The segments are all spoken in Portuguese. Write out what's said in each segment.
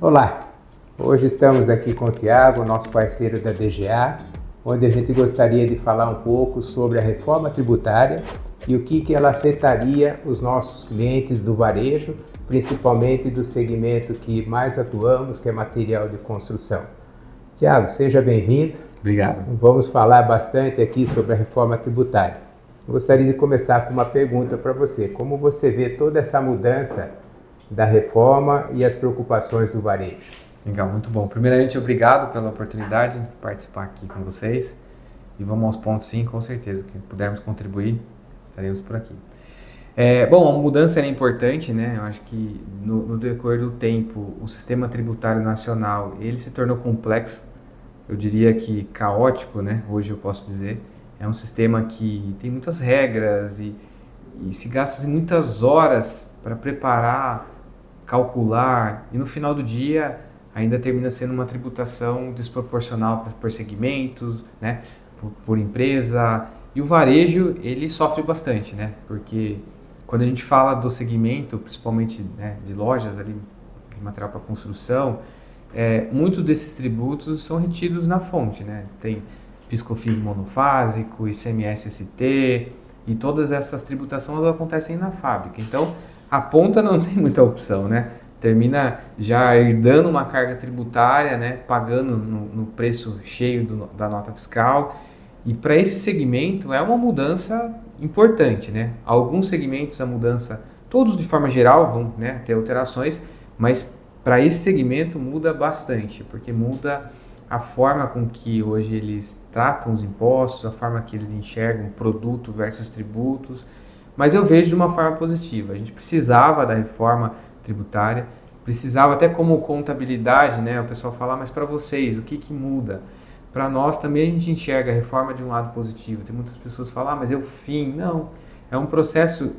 Olá, hoje estamos aqui com o Tiago, nosso parceiro da DGA, onde a gente gostaria de falar um pouco sobre a reforma tributária e o que ela afetaria os nossos clientes do varejo, principalmente do segmento que mais atuamos, que é material de construção. Tiago, seja bem-vindo. Obrigado. Vamos falar bastante aqui sobre a reforma tributária. Eu gostaria de começar com uma pergunta para você. Como você vê toda essa mudança da reforma e as preocupações do varejo? Legal, muito bom. Primeiramente, obrigado pela oportunidade de participar aqui com vocês. E vamos aos pontos, sim, com certeza. Que pudermos contribuir, estaremos por aqui. Bom, a mudança é importante, né? Eu acho que no decorrer do tempo, o sistema tributário nacional, ele se tornou complexo. Eu diria que caótico, né? Hoje eu posso dizer. É um sistema que tem muitas regras e se gasta muitas horas para preparar, calcular, e no final do dia ainda termina sendo uma tributação desproporcional por segmentos, né, por empresa. E o varejo, ele sofre bastante, né, porque quando a gente fala do segmento, principalmente, né, de lojas ali, de material para construção, muitos desses tributos são retidos na fonte, né, tem PIS/COFINS monofásico, ICMS-ST, e todas essas tributações acontecem na fábrica. Então, a ponta não tem muita opção, né? Termina já herdando uma carga tributária, né? Pagando no preço cheio da nota fiscal. E para esse segmento é uma mudança importante, né? Alguns segmentos a mudança, todos de forma geral vão, né, ter alterações, mas para esse segmento muda bastante, porque muda a forma com que hoje eles tratam os impostos, a forma que eles enxergam produto versus tributos. Mas eu vejo de uma forma positiva. A gente precisava da reforma tributária, precisava até como contabilidade, né? O pessoal fala, mas para vocês, o que muda? Para nós também a gente enxerga a reforma de um lado positivo. Tem muitas pessoas que falam, mas é o fim. Não, é um processo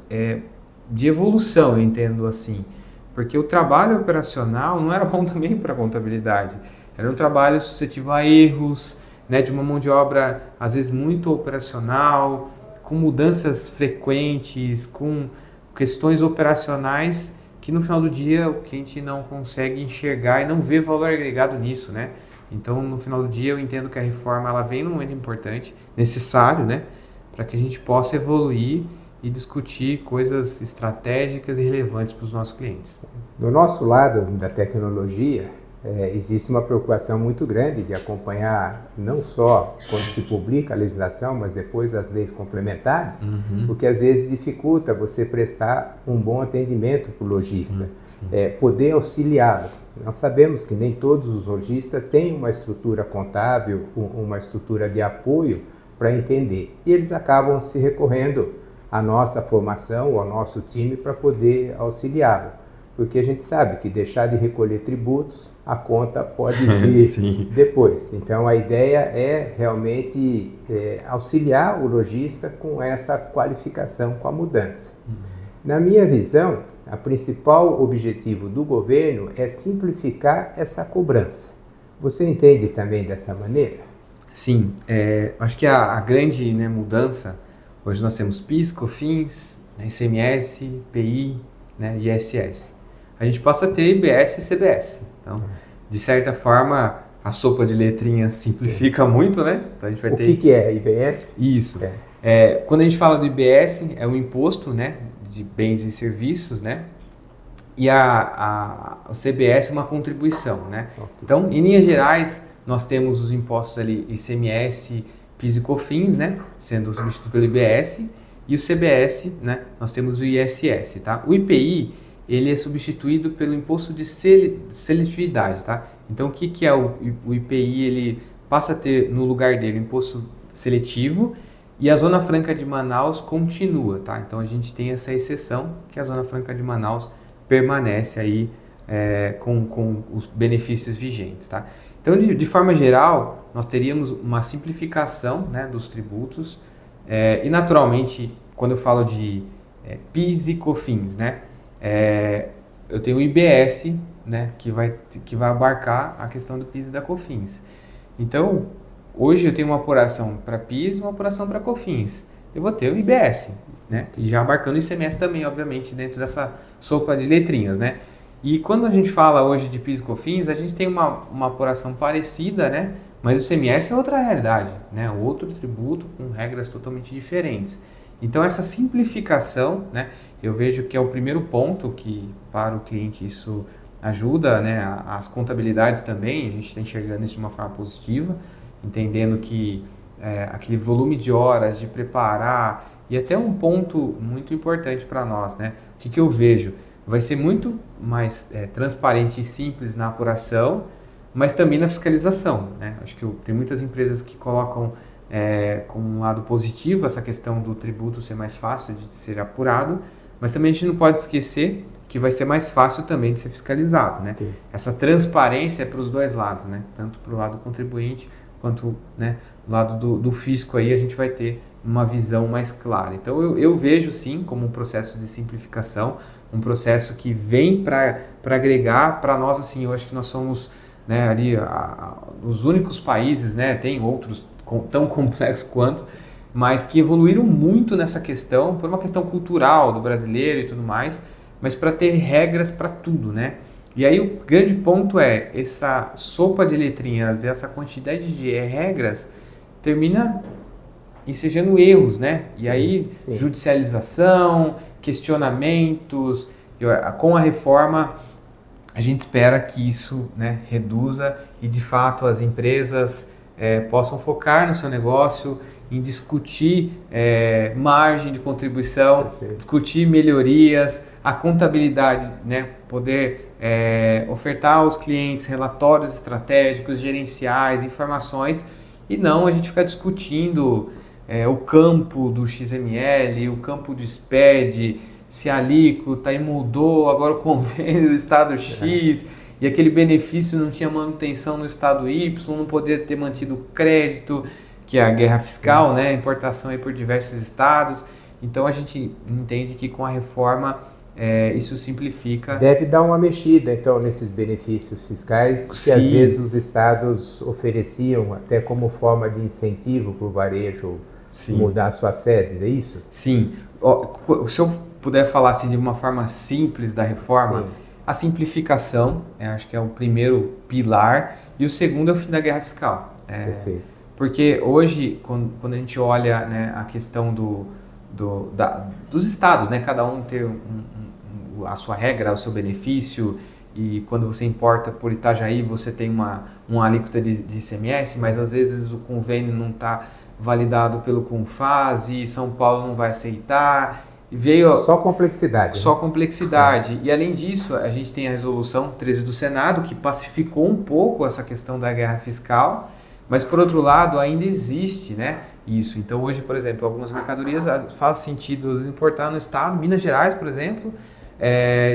de evolução, eu entendo assim. Porque o trabalho operacional não era bom também para a contabilidade. Era um trabalho suscetível a erros, né? De uma mão de obra, às vezes, muito operacional, com mudanças frequentes, com questões operacionais que no final do dia o cliente não consegue enxergar e não vê valor agregado nisso, né? Então, no final do dia, eu entendo que a reforma ela vem num momento importante, necessário, né? Para que a gente possa evoluir e discutir coisas estratégicas e relevantes para os nossos clientes. Do nosso lado da tecnologia, existe uma preocupação muito grande de acompanhar não só quando se publica a legislação, mas depois as leis complementares, porque às vezes dificulta você prestar um bom atendimento para o lojista, poder auxiliá-lo. Nós sabemos que nem todos os lojistas têm uma estrutura contábil, uma estrutura de apoio para entender, e eles acabam se recorrendo à nossa formação, ao nosso time, para poder auxiliá-lo. Porque a gente sabe que deixar de recolher tributos, a conta pode vir depois. Então, a ideia é realmente auxiliar o lojista com essa qualificação, com a mudança. Na minha visão, o principal objetivo do governo é simplificar essa cobrança. Você entende também dessa maneira? Sim, acho que a grande, né, mudança, hoje nós temos PIS, COFINS, ICMS, PI, né, ISS. A gente passa a ter IBS e CBS. Então, de certa forma, a sopa de letrinhas simplifica muito, né? Então, a gente vai ter... O que é IBS? Isso. Quando a gente fala do IBS, é um imposto, né, de bens e serviços, né? E o CBS é uma contribuição, né? Então, em linhas gerais, nós temos os impostos ali ICMS, PIS e COFINS, né? Sendo substituído pelo IBS. E o CBS, né? Nós temos o ISS, tá? O IPI, ele é substituído pelo imposto de seletividade, tá? Então, o que é o IPI? Ele passa a ter no lugar dele o imposto seletivo e a Zona Franca de Manaus continua, tá? Então, a gente tem essa exceção que a Zona Franca de Manaus permanece aí com os benefícios vigentes, tá? Então, de forma geral, nós teríamos uma simplificação, né, dos tributos e, naturalmente, quando eu falo de PIS e COFINS, né, eu tenho o IBS, né, que vai abarcar a questão do PIS e da COFINS. Então, hoje eu tenho uma apuração para PIS e uma apuração para COFINS. Eu vou ter o IBS, né, e já abarcando o ICMS também, obviamente, dentro dessa sopa de letrinhas, né. E quando a gente fala hoje de PIS e COFINS, a gente tem uma apuração parecida, né, mas o ICMS é outra realidade, né, outro tributo com regras totalmente diferentes. Então, essa simplificação, né, eu vejo que é o primeiro ponto que, para o cliente, isso ajuda, né, as contabilidades também, a gente está enxergando isso de uma forma positiva, entendendo que aquele volume de horas de preparar, e até um ponto muito importante para nós, né, o que eu vejo? Vai ser muito mais transparente e simples na apuração, mas também na fiscalização, né? Acho que tem muitas empresas que colocam como um lado positivo essa questão do tributo ser mais fácil de ser apurado, mas também a gente não pode esquecer que vai ser mais fácil também de ser fiscalizado, né? Okay. Essa transparência é para os dois lados, né? Tanto para o lado do contribuinte quanto, né, do lado do fisco aí a gente vai ter uma visão mais clara. Então eu vejo sim como um processo de simplificação, um processo que vem para agregar para nós, assim, eu acho que nós somos, né, ali os únicos países, né, tem outros tão complexos quanto, mas que evoluíram muito nessa questão, por uma questão cultural do brasileiro e tudo mais, mas para ter regras para tudo, né? E aí o grande ponto é, essa sopa de letrinhas, essa quantidade de regras termina ensejando erros, né? E aí sim. Judicialização, questionamentos, com a reforma a gente espera que isso, né, reduza e de fato as empresas possam focar no seu negócio, em discutir margem de contribuição, perfeito, discutir melhorias, a contabilidade, né, poder ofertar aos clientes relatórios estratégicos, gerenciais, informações, e não a gente ficar discutindo o campo do XML, o campo do SPED, se a alíquota aí mudou, agora o convênio do estado X, e aquele benefício não tinha manutenção no estado Y, não poderia ter mantido crédito, que é a guerra fiscal, né, importação aí por diversos estados. Então a gente entende que com a reforma isso simplifica. Deve dar uma mexida então nesses benefícios fiscais que às vezes os estados ofereciam até como forma de incentivo para o varejo mudar a sua sede, é isso? Sim. Se eu puder falar assim de uma forma simples da reforma, sim, a simplificação, acho que é o primeiro pilar, e o segundo é o fim da guerra fiscal. Perfeito. Porque hoje, quando a gente olha, né, a questão dos estados, né, cada um ter a sua regra, o seu benefício, e quando você importa por Itajaí, você tem uma alíquota de ICMS, mas às vezes o convênio não está validado pelo CONFAS e São Paulo não vai aceitar. Só complexidade. Só complexidade. E além disso, a gente tem a resolução 13 do Senado, que pacificou um pouco essa questão da guerra fiscal, mas por outro lado ainda existe, né, isso. Então hoje, por exemplo, algumas mercadorias faz sentido importar no estado, Minas Gerais, por exemplo,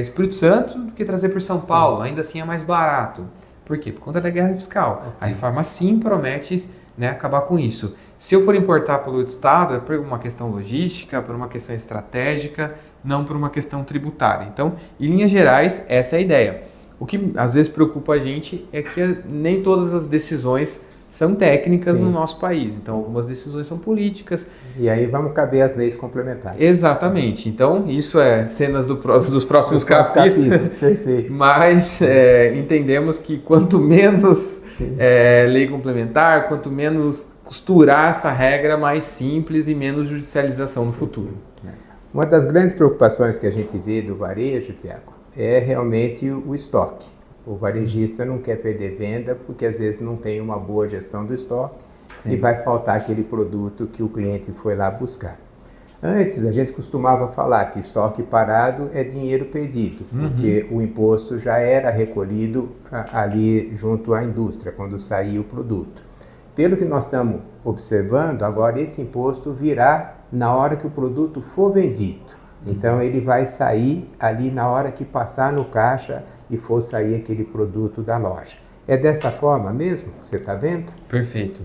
Espírito Santo, do que trazer por São Paulo. Ainda assim é mais barato. Por quê? Por conta da guerra fiscal. A reforma sim promete, né, acabar com isso. Se eu for importar pelo outro estado, é por uma questão logística, por uma questão estratégica, não por uma questão tributária. Então, em linhas gerais, essa é a ideia. O que às vezes preocupa a gente é que nem todas as decisões são técnicas no nosso país. Então, algumas decisões são políticas. E aí vamos caber as leis complementares. Exatamente. Então, isso é cenas dos próximos capítulos. Perfeito. Mas entendemos que quanto menos lei complementar, quanto menos costurar essa regra, mais simples e menos judicialização no futuro. Uma das grandes preocupações que a gente vê do varejo, Tiago, é realmente o estoque. O varejista não quer perder venda porque às vezes não tem uma boa gestão do estoque e vai faltar aquele produto que o cliente foi lá buscar. Antes a gente costumava falar que estoque parado é dinheiro perdido, porque o imposto já era recolhido ali junto à indústria, quando saía o produto. Pelo que nós estamos observando, agora esse imposto virá na hora que o produto for vendido. Então ele vai sair ali na hora que passar no caixa e for sair aquele produto da loja. É dessa forma mesmo que você está vendo? Perfeito.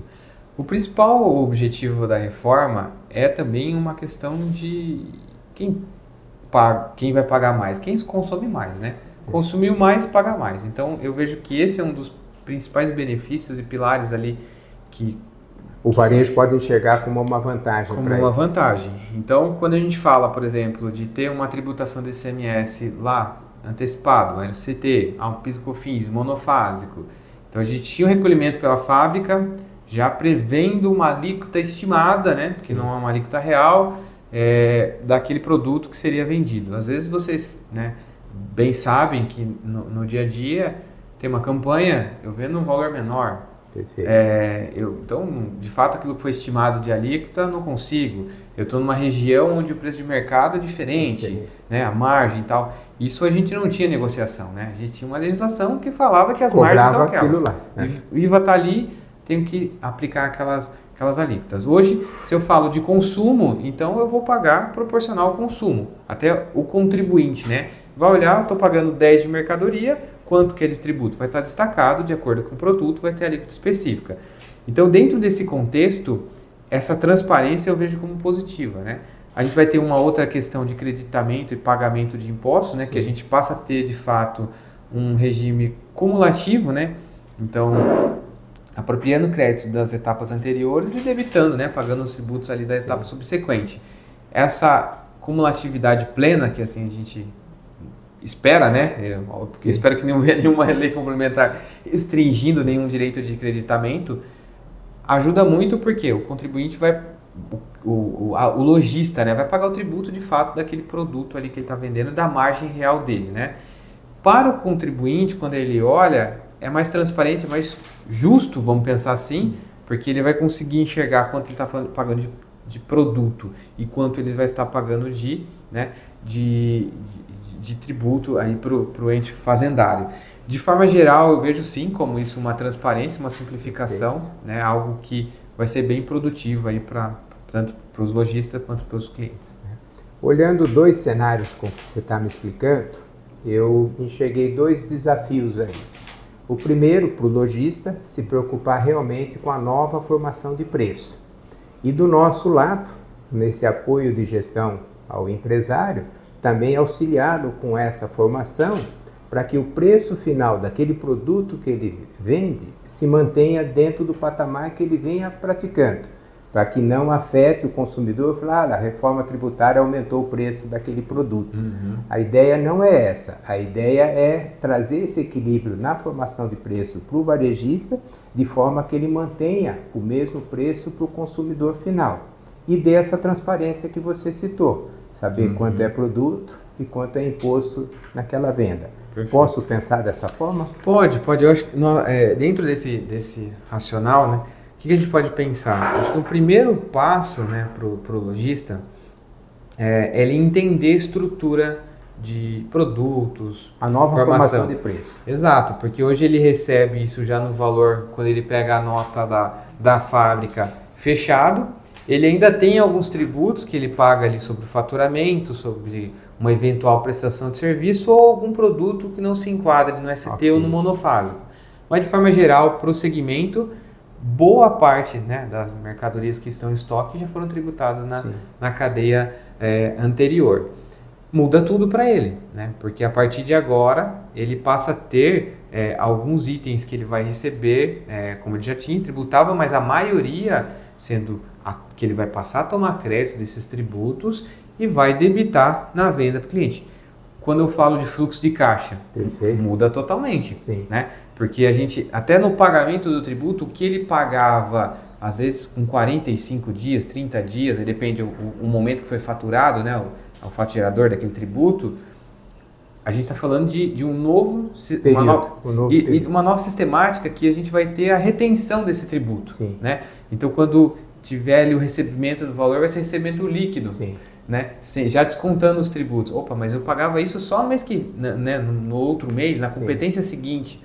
O principal objetivo da reforma é também uma questão de quem vai pagar mais, quem consome mais, né? consumiu mais, paga mais. Então, eu vejo que esse é um dos principais benefícios e pilares ali que o varejo pode enxergar como uma vantagem. Como uma vantagem. Então, quando a gente fala, por exemplo, de ter uma tributação do ICMS lá, antecipado, LCT, PIS/COFINS, monofásico. Então, a gente tinha um recolhimento pela fábrica, já prevendo uma alíquota estimada, né, que não é uma alíquota real, daquele produto que seria vendido. Às vezes vocês, né, bem sabem que no dia a dia tem uma campanha, eu vendo um valor menor. Então, de fato, aquilo que foi estimado de alíquota, não consigo. Eu estou numa região onde o preço de mercado é diferente, né, a margem e tal. Isso a gente não tinha negociação, né? A gente tinha uma legislação que falava que as margens são aquelas. Lá, né? O IVA está ali, tenho que aplicar aquelas alíquotas. Hoje, se eu falo de consumo, então eu vou pagar proporcional ao consumo. Até o contribuinte, né? Vai olhar, eu estou pagando 10 de mercadoria, quanto que é de tributo? Vai estar destacado de acordo com o produto, vai ter alíquota específica. Então, dentro desse contexto, essa transparência eu vejo como positiva, né? A gente vai ter uma outra questão de creditamento e pagamento de impostos, né? Que a gente passa a ter, de fato, um regime cumulativo, né? Então, apropriando créditos das etapas anteriores e debitando, né? Pagando os tributos ali da etapa subsequente. Essa cumulatividade plena, que assim a gente espera, né? Eu espero que nenhuma lei complementar restringindo nenhum direito de creditamento, ajuda muito porque o contribuinte vai, o lojista, né, vai pagar o tributo de fato daquele produto ali que ele está vendendo, da margem real dele, né? Para o contribuinte, quando ele olha, é mais transparente, mais justo, vamos pensar assim, porque ele vai conseguir enxergar quanto ele está pagando de produto e quanto ele vai estar pagando de tributo aí para o ente fazendário. De forma geral, eu vejo sim como isso uma transparência, uma simplificação, né, algo que vai ser bem produtivo aí tanto para os lojistas quanto para os clientes. Olhando dois cenários como você está me explicando, eu enxerguei dois desafios aí. O primeiro, para o lojista, se preocupar realmente com a nova formação de preço. E do nosso lado, nesse apoio de gestão ao empresário, também auxiliá-lo com essa formação para que o preço final daquele produto que ele vende se mantenha dentro do patamar que ele venha praticando, para que não afete o consumidor falar, a reforma tributária aumentou o preço daquele produto. A ideia não é essa, a ideia é trazer esse equilíbrio na formação de preço para o varejista, de forma que ele mantenha o mesmo preço para o consumidor final. E dê essa transparência que você citou, saber quanto é produto e quanto é imposto naquela venda. Perfeito. Posso pensar dessa forma? Pode. Eu acho que dentro desse racional, né, o que a gente pode pensar? Acho que o primeiro passo, né, para o lojista é ele entender a estrutura de produtos, a nova formação de preço. Exato, porque hoje ele recebe isso já no valor, quando ele pega a nota da fábrica fechado. Ele ainda tem alguns tributos que ele paga ali sobre o faturamento, sobre uma eventual prestação de serviço ou algum produto que não se enquadre no ST ou no monofásico. Mas de forma geral, para o segmento, boa parte, né, das mercadorias que estão em estoque já foram tributadas na cadeia anterior. Muda tudo para ele, né? Porque a partir de agora ele passa a ter alguns itens que ele vai receber, como ele já tinha, tributava, mas a maioria sendo que ele vai passar a tomar crédito desses tributos e vai debitar na venda para o cliente. Quando eu falo de fluxo de caixa, muda totalmente, né? Porque a gente, até no pagamento do tributo, o que ele pagava, às vezes com 45 dias, 30 dias, aí depende o momento que foi faturado, né, o faturador daquele tributo, a gente está falando de um novo período, uma nova sistemática que a gente vai ter a retenção desse tributo, né? Então, quando tiver ali o recebimento do valor, vai ser recebimento líquido, né? Já descontando os tributos. Opa, mas eu pagava isso só no mês né, no outro mês, na competência seguinte.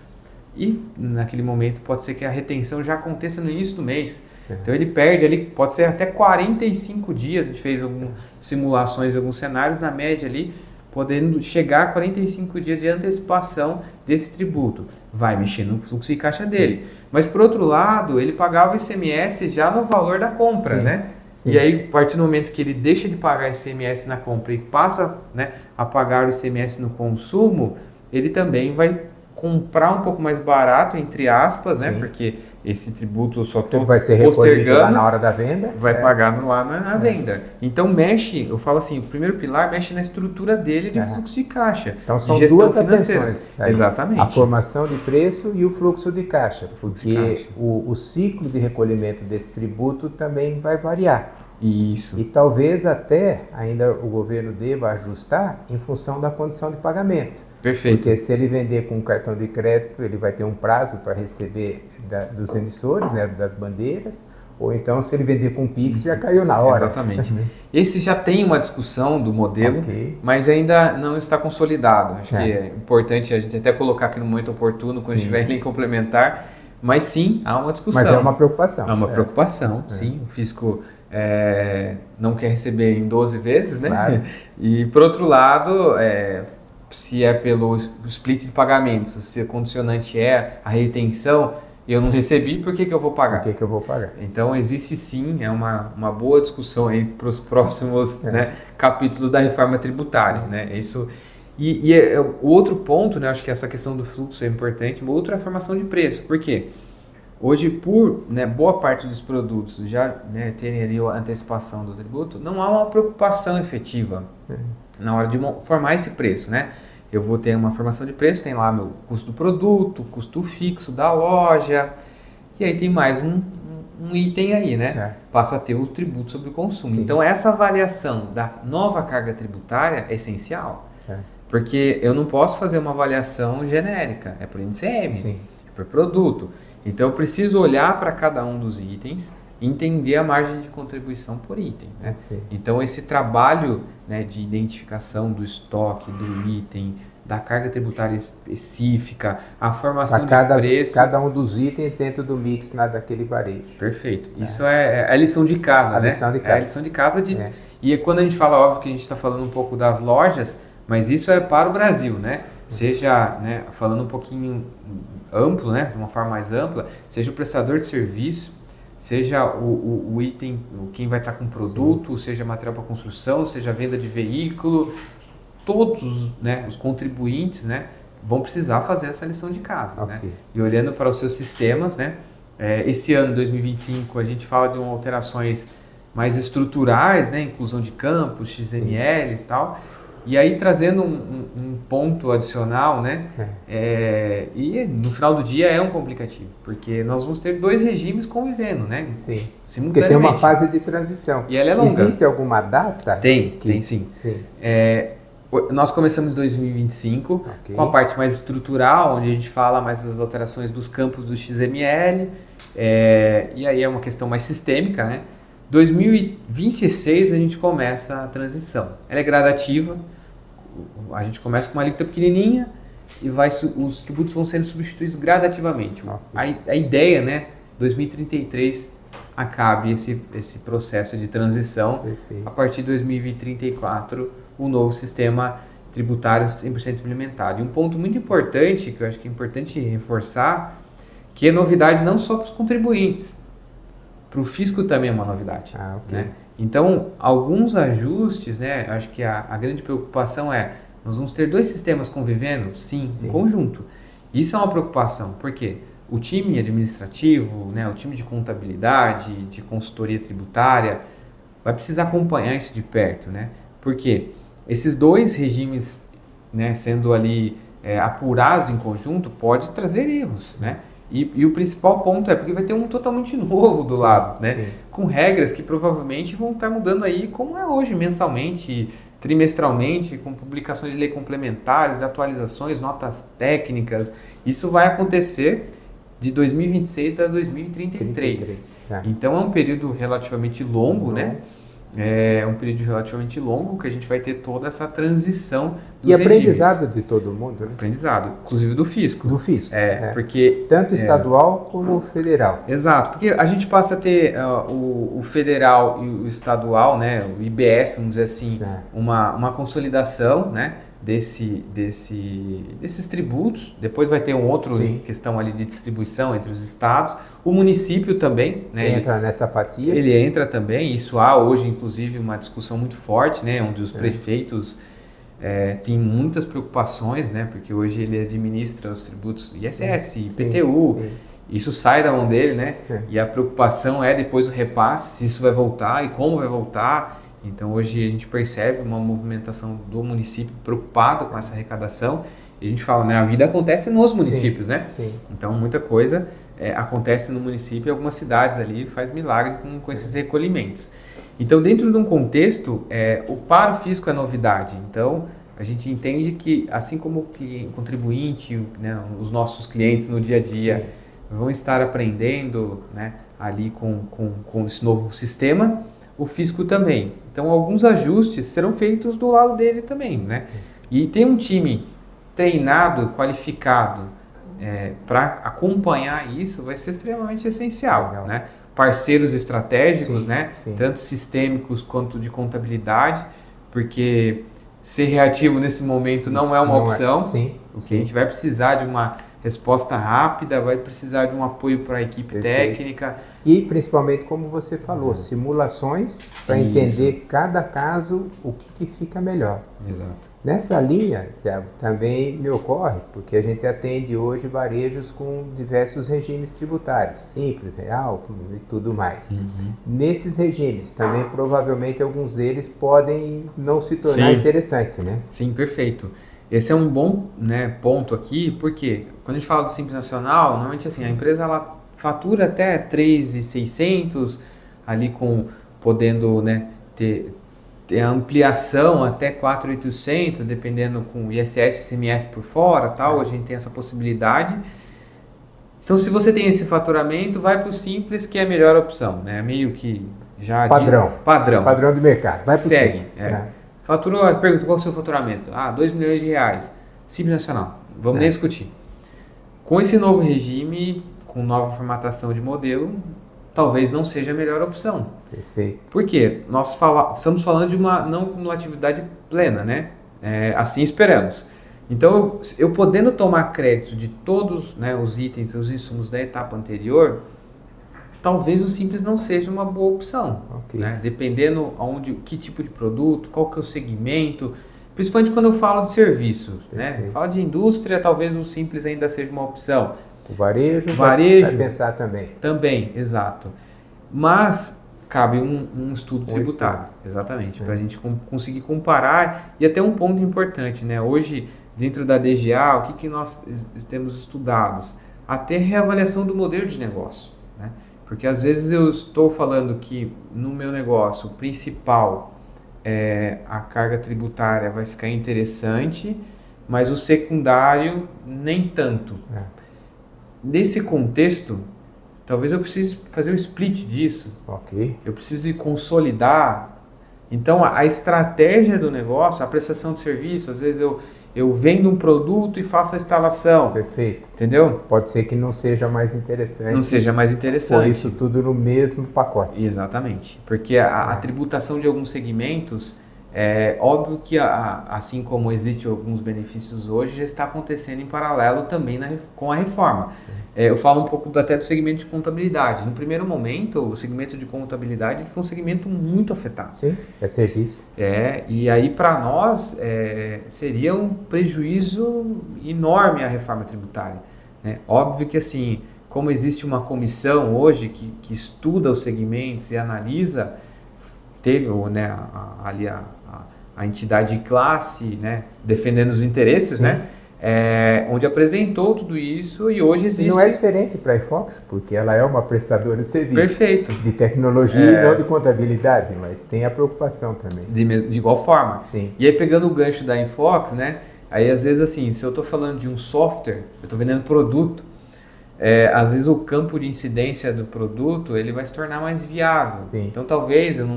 E naquele momento pode ser que a retenção já aconteça no início do mês. Então ele perde ali, pode ser até 45 dias. A gente fez algumas simulações, alguns cenários, na média ali, podendo chegar a 45 dias de antecipação desse tributo. Vai mexer no fluxo de caixa dele. Mas, por outro lado, ele pagava o ICMS já no valor da compra, né? E aí, a partir do momento que ele deixa de pagar ICMS na compra e passa, né, a pagar o ICMS no consumo, ele também vai comprar um pouco mais barato, entre aspas, né? Sim. Porque esse tributo eu só estou Vai ser recolhido postergando, lá na hora da venda. vai pagar lá na venda. Então mexe, eu falo assim, o primeiro pilar mexe na estrutura dele de fluxo de caixa. Então são de gestão duas financeira. atenções. Aí, Exatamente. a formação de preço e o fluxo de caixa. Porque caixa. O ciclo de recolhimento desse tributo também vai variar. Isso. E talvez até ainda o governo deva ajustar em função da condição de pagamento. Perfeito. Porque se ele vender com um cartão de crédito, ele vai ter um prazo para receber dos emissores, né, das bandeiras, ou então se ele vender com Pix, já caiu na hora. Exatamente. Esse já tem uma discussão do modelo, mas ainda não está consolidado. Acho que é importante a gente até colocar aqui no momento oportuno, quando estiver em lei complementar, mas sim, há uma discussão. Mas é uma preocupação. É uma preocupação, sim. O fisco não quer receber em 12 vezes, né? Claro. E, por outro lado, se é pelo split de pagamentos, se a condicionante é a retenção, eu não recebi, por que eu vou pagar? Por que eu vou pagar? Então, existe sim, é uma boa discussão aí para os próximos capítulos da reforma tributária, né? Isso. E o outro ponto, né, acho que essa questão do fluxo é importante, o outro é a formação de preço. Por quê? Hoje, por boa parte dos produtos já terem ali a antecipação do tributo, não há uma preocupação efetiva na hora de formar esse preço, né? Eu vou ter uma formação de preço, tem lá meu custo do produto, custo fixo da loja, e aí tem mais um item aí, né? Passa a ter o tributo sobre o consumo. Sim. Então, essa avaliação da nova carga tributária é essencial, porque eu não posso fazer uma avaliação genérica, é por NCM, é por produto. Então, eu preciso olhar para cada um dos itens e entender a margem de contribuição por item, né? Então, esse trabalho de identificação do estoque, do item, da carga tributária específica, a formação de preço... Cada um dos itens dentro do mix daquele varejo. Perfeito. Isso é a lição de casa, né? Lição de casa. É a lição de casa E quando a gente fala, óbvio que a gente está falando um pouco das lojas, mas isso é para o Brasil, né? Seja, falando um pouquinho amplo, né? De uma forma mais ampla, seja o prestador de serviço, seja o item, quem vai estar com o produto, seja material para construção, seja venda de veículo, todos os contribuintes vão precisar fazer essa lição de casa. Né? E olhando para os seus sistemas, esse ano, 2025, a gente fala de alterações mais estruturais, inclusão de campos, XMLs e tal, e aí trazendo um ponto adicional, e no final do dia é um complicativo, porque nós vamos ter dois regimes convivendo, Sim, porque tem uma fase de transição. E ela é longa. Existe alguma data? Tem sim. Nós começamos em 2025 com a parte mais estrutural, onde a gente fala mais das alterações dos campos do XML, e aí é uma questão mais sistêmica, né? 2026 a gente começa a transição. Ela é gradativa, a gente começa com uma alíquota pequenininha e os tributos vão sendo substituídos gradativamente. A ideia, 2033 acabe esse processo de transição. A partir de 2034 o novo sistema tributário 100% implementado. E um ponto muito importante, que eu acho que é importante reforçar, que é novidade não só para os contribuintes, para o fisco também é uma novidade. Então, alguns ajustes, acho que a grande preocupação nós vamos ter dois sistemas convivendo? Sim, em conjunto. Isso é uma preocupação, porque o time administrativo, o time de contabilidade, de consultoria tributária, vai precisar acompanhar isso de perto, porque esses dois regimes, sendo ali apurados em conjunto, pode trazer erros, E o principal ponto porque vai ter um totalmente novo do lado, com regras que provavelmente vão estar mudando aí como é hoje, mensalmente, trimestralmente, com publicações de lei complementares, atualizações, notas técnicas. Isso vai acontecer de 2026 a 2033. Então é um período relativamente longo, É um período relativamente longo que a gente vai ter toda essa transição dos aprendizado regimes. De todo mundo, Aprendizado, inclusive do fisco. Do fisco. Porque... Tanto estadual como federal. Exato, porque a gente passa a ter o federal e o estadual, o IBS, vamos dizer assim, uma consolidação, desses tributos. Depois vai ter um outro questão ali de distribuição entre os estados. O município também, entra nessa fatia. Ele entra também. Isso há hoje, inclusive, uma discussão muito forte, onde os prefeitos tem muitas preocupações, né? Porque hoje ele administra os tributos ISS, IPTU, sim. Isso sai da mão dele, né? É. E a preocupação é depois o repasse, se isso vai voltar e como vai voltar. Então hoje a gente percebe uma movimentação do município preocupado com essa arrecadação. E a gente fala, né? A vida acontece nos municípios, Sim, né? sim. Então muita coisa acontece no município e algumas cidades ali faz milagre com esses recolhimentos. Então dentro de um contexto, o paro físico é novidade. Então a gente entende que assim como o contribuinte, né, os nossos clientes no dia a dia, sim, vão estar aprendendo, né, ali com esse novo sistema, o fisco também. Então, alguns ajustes serão feitos do lado dele também, né? E ter um time treinado, qualificado para acompanhar isso vai ser extremamente essencial, Legal. Né? Parceiros estratégicos, Sim, né? sim. Tanto sistêmicos quanto de contabilidade, porque ser reativo nesse momento não é uma opção. Sim, o que a gente vai precisar de uma resposta rápida, vai precisar de um apoio para a equipe técnica. E principalmente, como você falou, simulações para entender cada caso o que fica melhor. Exato. Nessa linha, Thiago, também me ocorre, porque a gente atende hoje varejos com diversos regimes tributários, simples, real e tudo mais. Uhum. Nesses regimes, também provavelmente alguns deles podem não se tornar interessantes, né? Sim, perfeito. Esse é um bom, né, ponto aqui, porque quando a gente fala do Simples Nacional, normalmente assim, a empresa ela fatura até 3.600, ali podendo, né, ter a ampliação até 4.800, dependendo com ISS e ICMS por fora, tal, a gente tem essa possibilidade. Então, se você tem esse faturamento, vai para o Simples, que é a melhor opção, né? Meio que já padrão do mercado. Vai para o Simples. Faturou, pergunta qual é o seu faturamento? R$2 milhões. Simples Nacional. Vamos nem discutir. Com esse novo regime, com nova formatação de modelo, talvez não seja a melhor opção. Perfeito. Por quê? Nós estamos falando de uma não cumulatividade plena, né? Assim esperamos. Então, eu podendo tomar crédito de todos, né, os itens, os insumos da etapa anterior, talvez o Simples não seja uma boa opção. Okay. Né? Dependendo que tipo de produto, qual que é o segmento, principalmente quando eu falo de serviços. Né? Falo de indústria, talvez o Simples ainda seja uma opção. O varejo vai pensar também. Também, exato. Mas cabe um estudo tributário, exatamente, para a gente conseguir comparar. E até um ponto importante, né? Hoje, dentro da DGA, o que nós temos estudados? Até reavaliação do modelo de negócio. Né? Porque às vezes eu estou falando que no meu negócio o principal a carga tributária vai ficar interessante, mas o secundário nem tanto. Nesse contexto, talvez eu precise fazer um split disso. Ok. Eu preciso consolidar. Então, a estratégia do negócio, a prestação de serviço, às vezes eu vendo um produto e faço a instalação. Perfeito. Entendeu? Pode ser que não seja mais interessante. Não seja mais interessante. Por isso tudo no mesmo pacote. Exatamente. Porque a tributação de alguns segmentos, óbvio que assim como existem alguns benefícios hoje, já está acontecendo em paralelo também com a reforma. Eu falo um pouco até do segmento de contabilidade. No primeiro momento, o segmento de contabilidade foi um segmento muito afetado. Sim, é serviço. E aí para nós seria um prejuízo enorme a reforma tributária. Né? Óbvio que assim, como existe uma comissão hoje que estuda os segmentos e analisa, teve, né, ali a entidade de classe, né, defendendo os interesses, né, onde apresentou tudo isso e hoje existe... E não é diferente para a iFox, porque ela é uma prestadora de serviço. Perfeito. De tecnologia e não de contabilidade, mas tem a preocupação também. De igual forma. Sim. E aí pegando o gancho da iFox, né, aí às vezes assim, se eu estou falando de um software, eu estou vendendo produto, às vezes o campo de incidência do produto ele vai se tornar mais viável. Sim. Então talvez eu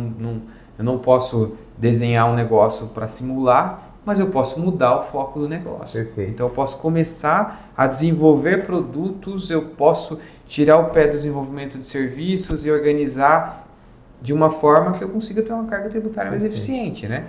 não posso desenhar um negócio para simular, mas eu posso mudar o foco do negócio. Perfeito. Então eu posso começar a desenvolver produtos, eu posso tirar o pé do desenvolvimento de serviços e organizar de uma forma que eu consiga ter uma carga tributária mais eficiente, né?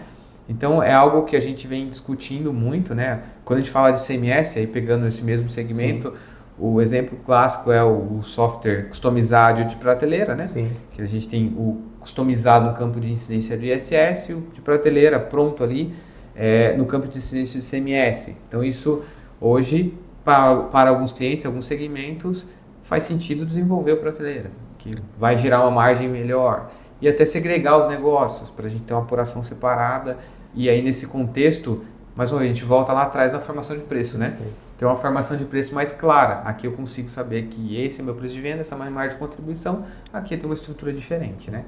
Então é algo que a gente vem discutindo muito, né? Quando a gente fala de CMS, aí pegando esse mesmo segmento, sim, o exemplo clássico é o software customizado de prateleira, né? Sim. Que a gente tem o customizado no campo de incidência do ISS e o de prateleira pronto ali. no campo de incidência de CMS. Então isso hoje, para alguns clientes, alguns segmentos, faz sentido desenvolver o prateleira, que vai gerar uma margem melhor. E até segregar os negócios, para a gente ter uma apuração separada. E aí nesse contexto, mais uma vez, a gente volta lá atrás na formação de preço, né? Ter uma formação de preço mais clara. Aqui eu consigo saber que esse é meu preço de venda, essa é a minha margem de contribuição, aqui tem uma estrutura diferente, né?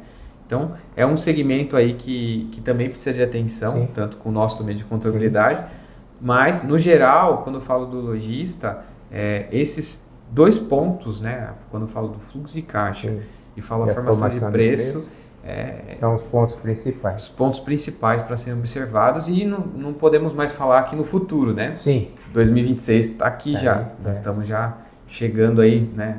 Então, é um segmento aí que também precisa de atenção, sim, tanto com o nosso meio de contabilidade, sim, mas, no geral, quando eu falo do lojista, esses dois pontos, né? Quando eu falo do fluxo de caixa, sim, e falo a formação de preço, são os pontos principais. Os pontos principais para serem observados e não podemos mais falar aqui no futuro, né? Sim. 2026 está aqui já, nós estamos já chegando aí, né?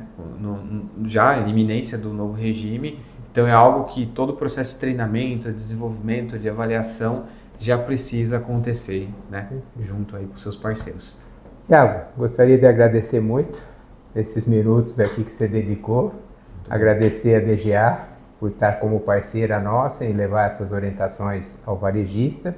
Já em iminência do novo regime, então é algo que todo o processo de treinamento, de desenvolvimento, de avaliação já precisa acontecer, né? Junto aí com seus parceiros. Tiago, gostaria de agradecer muito esses minutos aqui que você dedicou, agradecer a DGA por estar como parceira nossa em levar essas orientações ao varejista.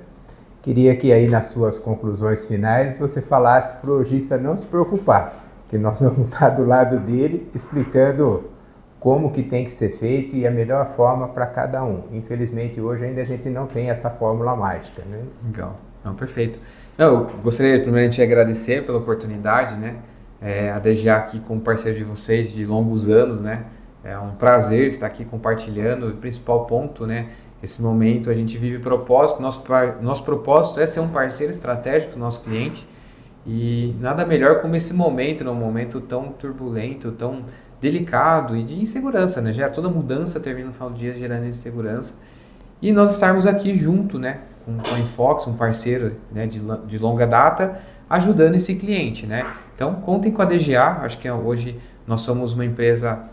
Queria que aí nas suas conclusões finais você falasse para o lojista não se preocupar, que nós vamos estar do lado dele explicando como que tem que ser feito e a melhor forma para cada um. Infelizmente hoje ainda a gente não tem essa fórmula mágica, né? Legal, não, perfeito. Eu gostaria primeiramente de agradecer pela oportunidade, né? A DGA aqui como parceiro de vocês de longos anos, né? É um prazer estar aqui compartilhando. O principal ponto, né? Esse momento a gente vive propósito. Nosso propósito é ser um parceiro estratégico do nosso cliente. E nada melhor como esse momento, num momento tão turbulento, tão delicado e de insegurança, né? Gera toda mudança, termina no final do dia gerando insegurança. E nós estarmos aqui junto, né? Com a Infox, um parceiro, né? de longa data, ajudando esse cliente, né? Então, contem com a DGA. Acho que hoje nós somos uma empresa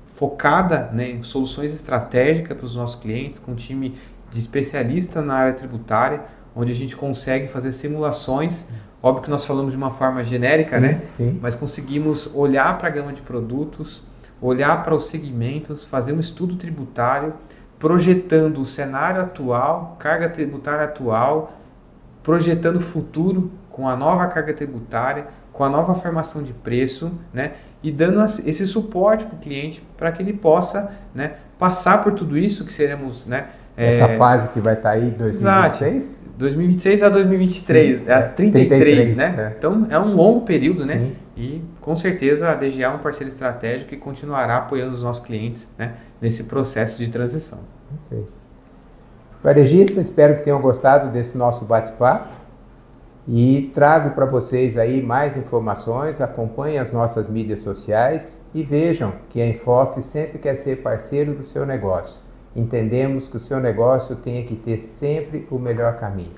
focada, né, em soluções estratégicas para os nossos clientes, com um time de especialistas na área tributária, onde a gente consegue fazer simulações. Óbvio que nós falamos de uma forma genérica, sim, né? Sim. Mas conseguimos olhar para a gama de produtos, olhar para os segmentos, fazer um estudo tributário, projetando o cenário atual, carga tributária atual, projetando o futuro com a nova carga tributária, com a nova formação de preço, né? E dando esse suporte para o cliente para que ele possa, né, passar por tudo isso que seremos, né? Essa fase que vai estar aí 2026? Exato. 2026 a 2023, sim, as 33, né? Então é um longo período, né? Sim. E com certeza a DGA é um parceiro estratégico e continuará apoiando os nossos clientes, né, nesse processo de transição. Perfeito. Varejista, espero que tenham gostado desse nosso bate-papo. E trago para vocês aí mais informações, acompanhem as nossas mídias sociais e vejam que a Infox sempre quer ser parceiro do seu negócio. Entendemos que o seu negócio tem que ter sempre o melhor caminho.